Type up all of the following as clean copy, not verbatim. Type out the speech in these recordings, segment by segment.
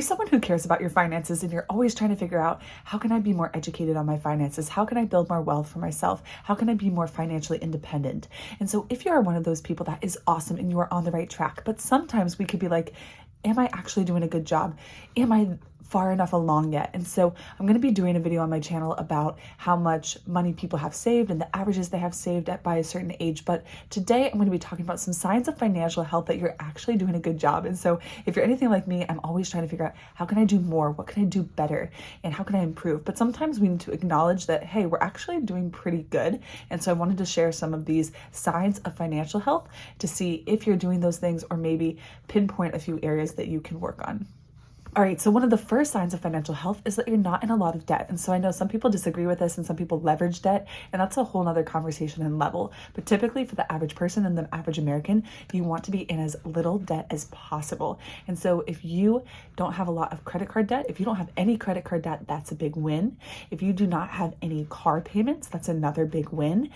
You're someone who cares about your finances and you're always trying to figure out, how can I be more educated on my finances? How can I build more wealth for myself? How can I be more financially independent? And so if you are one of those people, that is awesome and you are on the right track. But sometimes we could be like, am I actually doing a good job? Am I far enough along yet? And so I'm going to be doing a video on my channel about how much money people have saved and the averages they have saved at by a certain age. But today I'm going to be talking about some signs of financial health that you're actually doing a good job. And so if you're anything like me, I'm always trying to figure out, how can I do more? What can I do better? And how can I improve? But sometimes we need to acknowledge that, hey, we're actually doing pretty good. And so I wanted to share some of these signs of financial health to see if you're doing those things, or maybe pinpoint a few areas that you can work on. All right, so one of the first signs of financial health is that you're not in a lot of debt. And so I know some people disagree with this and some people leverage debt, and that's a whole nother conversation and level. But typically for the average person and the average American, you want to be in as little debt as possible. And so if you don't have a lot of credit card debt, if you don't have any credit card debt, that's a big win. If you do not have any car payments, that's another big win.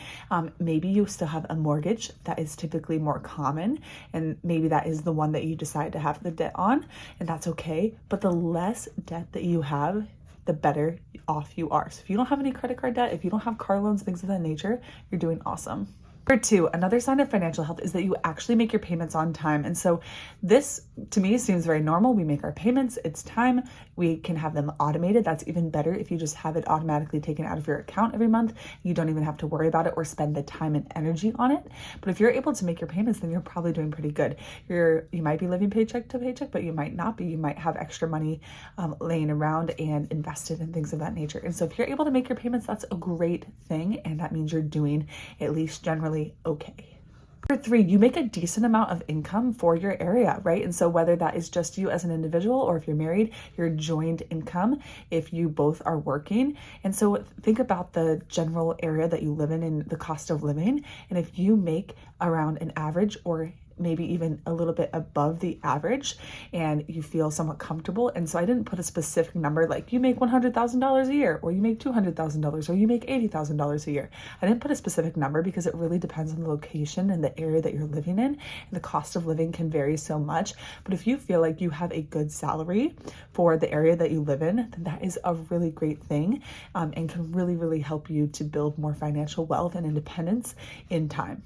Maybe you still have a mortgage, that is typically more common. And maybe that is the one that you decide to have the debt on, and that's okay. But the less debt that you have, the better off you are. So if you don't have any credit card debt, if you don't have car loans, things of that nature, you're doing awesome. Number two, another sign of financial health is that you actually make your payments on time. And so this, to me, seems very normal. We make our payments, it's time. We can have them automated. That's even better if you just have it automatically taken out of your account every month. You don't even have to worry about it or spend the time and energy on it. But if you're able to make your payments, then you're probably doing pretty good. You might be living paycheck to paycheck, but you might not be. You might have extra money laying around and invested in things of that nature. And so if you're able to make your payments, that's a great thing. And that means you're doing at least generally okay. Number three, you make a decent amount of income for your area, right? And so whether that is just you as an individual, or if you're married, you're joined income if you both are working. And so think about the general area that you live in and the cost of living. And if you make around an average, or maybe even a little bit above the average, and you feel somewhat comfortable. And so I didn't put a specific number like you make $100,000 a year, or you make $200,000, or you make $80,000 a year. I didn't put a specific number because it really depends on the location and the area that you're living in. And the cost of living can vary so much. But if you feel like you have a good salary for the area that you live in, then that is a really great thing, and can really, really help you to build more financial wealth and independence in time.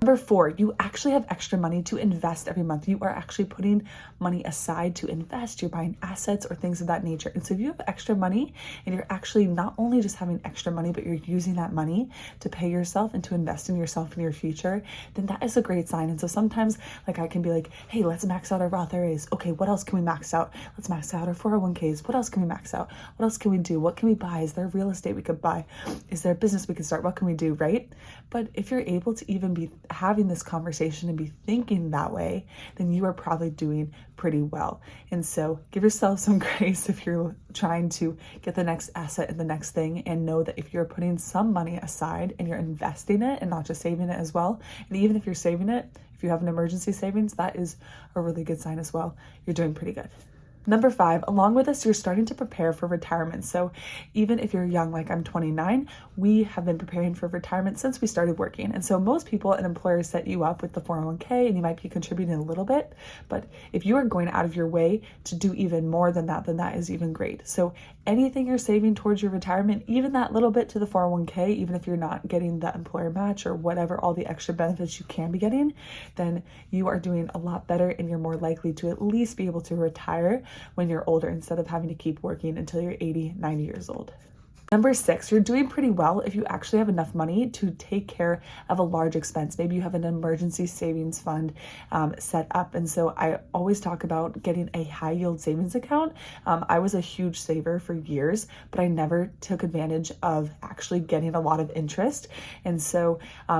Number four, you actually have extra money to invest every month. You are actually putting money aside to invest. You're buying assets or things of that nature. And so if you have extra money and you're actually not only just having extra money, but you're using that money to pay yourself and to invest in yourself and your future, then that is a great sign. And so sometimes like I can be like, hey, let's max out our Roth IRAs. Okay, what else can we max out? Let's max out our 401ks. What else can we max out? What else can we do? What can we buy? Is there real estate we could buy? Is there a business we could start? What can we do, right? But if you're able to even be having this conversation and be thinking that way, then you are probably doing pretty well. And so give yourself some grace if you're trying to get the next asset and the next thing, and know that if you're putting some money aside and you're investing it and not just saving it as well, and even if you're saving it, if you have an emergency savings, that is a really good sign as well. You're doing pretty good. Number five, along with this, you're starting to prepare for retirement. So even if you're young, like I'm 29, we have been preparing for retirement since we started working. And so most people and employers set you up with the 401k, and you might be contributing a little bit. But if you are going out of your way to do even more than that, then that is even great. So anything you're saving towards your retirement, even that little bit to the 401k, even if you're not getting the employer match or whatever, all the extra benefits you can be getting, then you are doing a lot better, and you're more likely to at least be able to retire when you're older, instead of having to keep working until you're 80, 90 years old. Number six, you're doing pretty well if you actually have enough money to take care of a large expense. Maybe you have an emergency savings fund set up. And so I always talk about getting a high yield savings account. I was a huge saver for years, but I never took advantage of actually getting a lot of interest. And so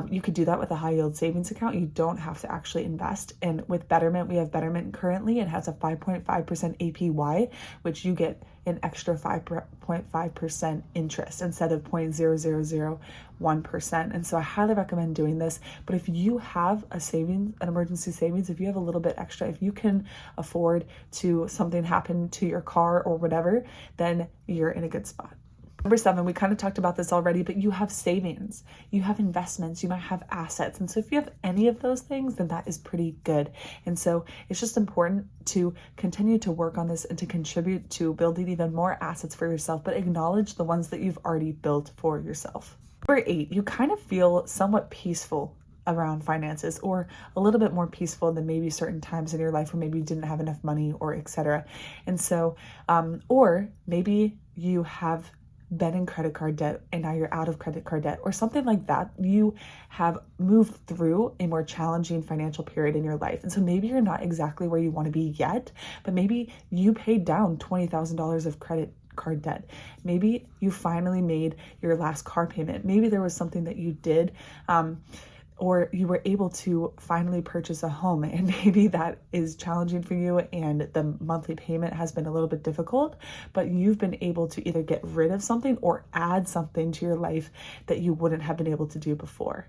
you could do that with a high yield savings account. You don't have to actually invest. And with Betterment, we have Betterment currently. It has a 5.5% APY, which you get an extra 5.5% interest instead of 0.0001%. And so I highly recommend doing this. But if you have a savings, an emergency savings, if you have a little bit extra, if you can afford to something happen to your car or whatever, then you're in a good spot. Number 7, we kind of talked about this already, but you have savings, you have investments, you might have assets. And so if you have any of those things, then that is pretty good. And so it's just important to continue to work on this and to contribute to building even more assets for yourself, but acknowledge the ones that you've already built for yourself. Number 8, you kind of feel somewhat peaceful around finances, or a little bit more peaceful than maybe certain times in your life where maybe you didn't have enough money or etc. And so, or maybe you have been in credit card debt and now you're out of credit card debt or something like that. You have moved through a more challenging financial period in your life. And so maybe you're not exactly where you want to be yet, but maybe you paid down $20,000 of credit card debt. Maybe you finally made your last car payment. Maybe there was something that you did, or you were able to finally purchase a home, and maybe that is challenging for you and the monthly payment has been a little bit difficult, but you've been able to either get rid of something or add something to your life that you wouldn't have been able to do before.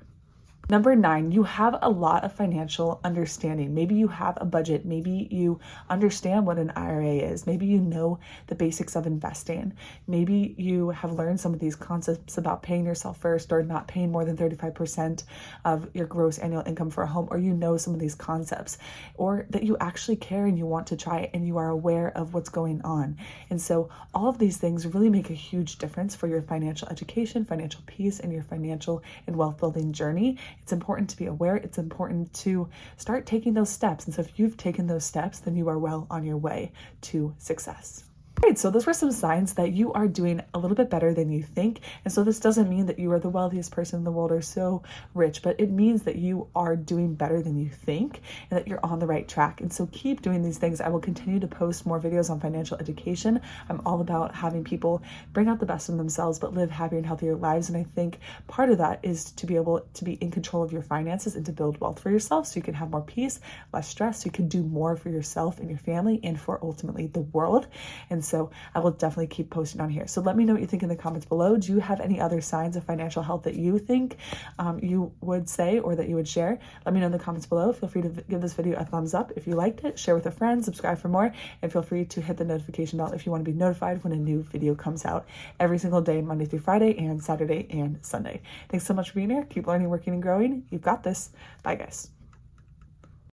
Number 9, you have a lot of financial understanding. Maybe you have a budget. Maybe you understand what an IRA is. Maybe you know the basics of investing. Maybe you have learned some of these concepts about paying yourself first or not paying more than 35% of your gross annual income for a home, or you know some of these concepts, or that you actually care and you want to try it and you are aware of what's going on. And so all of these things really make a huge difference for your financial education, financial peace, and your financial and wealth building journey. It's important to be aware. It's important to start taking those steps. And so if you've taken those steps, then you are well on your way to success. All right, so those were some signs that you are doing a little bit better than you think. And so this doesn't mean that you are the wealthiest person in the world or so rich, but it means that you are doing better than you think and that you're on the right track. And so keep doing these things. I will continue to post more videos on financial education. I'm all about having people bring out the best in themselves, but live happier and healthier lives. And I think part of that is to be able to be in control of your finances and to build wealth for yourself so you can have more peace, less stress, so you can do more for yourself and your family and for ultimately the world. And so I will definitely keep posting on here. So let me know what you think in the comments below. Do you have any other signs of financial health that you think you would say or that you would share? Let me know in the comments below. Feel free to give this video a thumbs up if you liked it, share with a friend, subscribe for more, and feel free to hit the notification bell if you want to be notified when a new video comes out every single day, Monday through Friday and Saturday and Sunday. Thanks so much for being here. Keep learning, working, and growing. You've got this. Bye, guys.